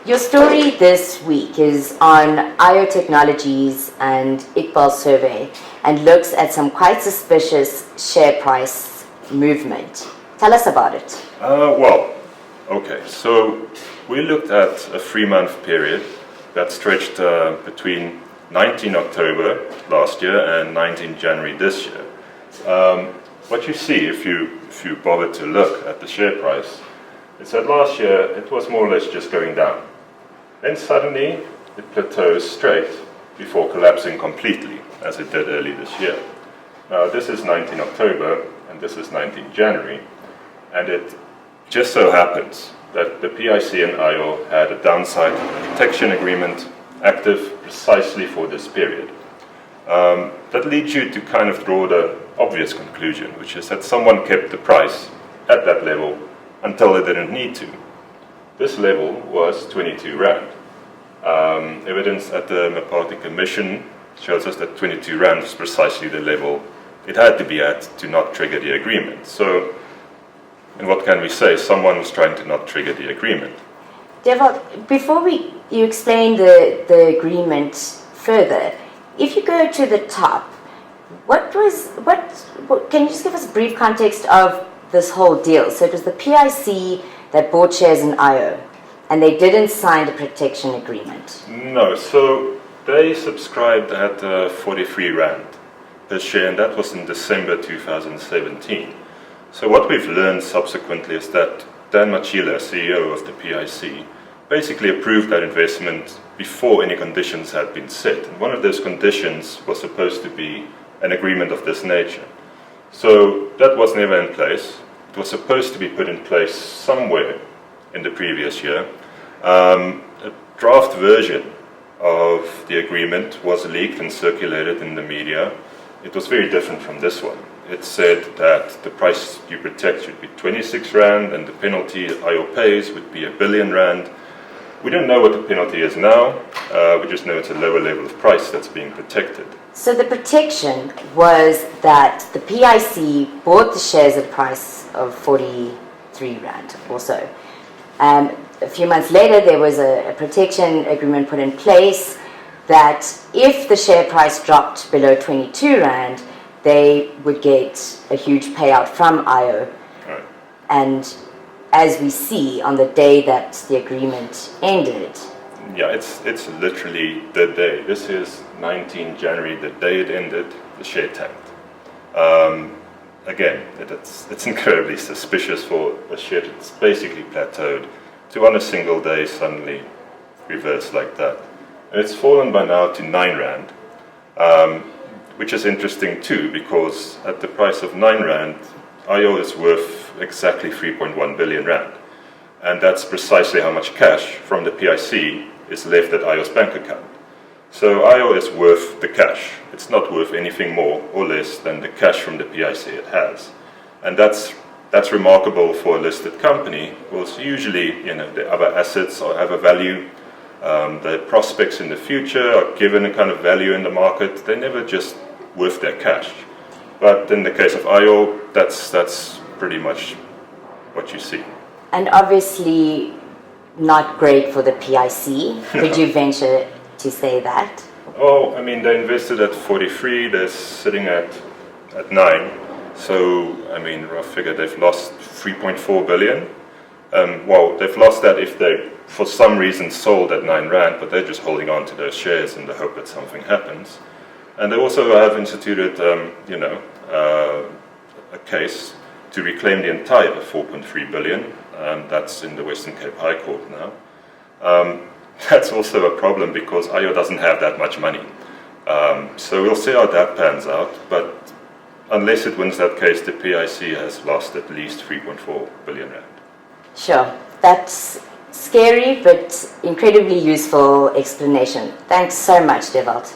Your story this week is on IO Technologies and Iqbal Survé and looks at some quite suspicious share price movement. Tell us about it. So we looked at a 3-month period that stretched between 19 October last year and 19 January this year. What you see if you bother to look at the share price is that last year it was more or less just going down. Then suddenly it plateaus straight before collapsing completely, as it did early this year. Now this is 19 October and this is 19 January, and it just so happens that the PIC and IO had a downside protection agreement active precisely for this period. That leads you to kind of draw the obvious conclusion, which is that someone kept the price at that level until they didn't need to. This level was 22 Rand. Evidence at the Party Commission shows us that 22 Rand was precisely the level it had to be at to not trigger the agreement. So, and what can we say? Someone was trying to not trigger the agreement. Dewald, before you explain the agreement further, if you go to the top, what can you just give us a brief context of this whole deal? So it was the PIC that bought shares in IO, and they didn't sign the protection agreement. No, so they subscribed at 43 Rand per share, and that was in December 2017. So what we've learned subsequently is that Dan Machila, CEO of the PIC, basically approved that investment before any conditions had been set. And one of those conditions was supposed to be an agreement of this nature. So that was never in place. It was supposed to be put in place somewhere in the previous year. A draft version of the agreement was leaked and circulated in the media. It was very different from this one. It said that the price you protect should be 26 Rand and the penalty IO pays would be 1 billion Rand. We don't know what the penalty is now. We just know it's a lower level of price that's being protected. So the protection was that the PIC bought the shares at a price of 43 Rand or so. A few months later, there was a protection agreement put in place that if the share price dropped below 22 Rand, they would get a huge payout from IO. Right. And as we see on the day that the agreement ended. Yeah, it's literally the day. This is 19 January, the day it ended, the share tanked. Again, it's incredibly suspicious for a share that's basically plateaued to on a single day suddenly reverse like that. And it's fallen by now to 9 Rand, which is interesting too, because at the price of 9 Rand, IO is worth exactly 3.1 billion Rand. And that's precisely how much cash from the PIC is left at IO's bank account. So IO is worth the cash. It's not worth anything more or less than the cash from the PIC it has. And that's remarkable for a listed company, because usually, the other assets have a value. The prospects in the future are given a kind of value in the market. They're never just worth their cash. But in the case of IO, that's pretty much what you see. And obviously not great for the PIC. Could you venture to say that? Oh, I mean, they invested at 43, they're sitting at 9. So, I mean, rough figure, they've lost 3.4 billion. Well, they've lost that if they, for some reason, sold at 9 Rand, but they're just holding on to those shares in the hope that something happens. And they also have instituted, a case to reclaim the entire 4.3 billion. That's in the Western Cape High Court now. That's also a problem because IO doesn't have that much money. So we'll see how that pans out, but unless it wins that case, the PIC has lost at least 3.4 billion Rand. Sure. That's scary, but incredibly useful explanation. Thanks so much, Dewald.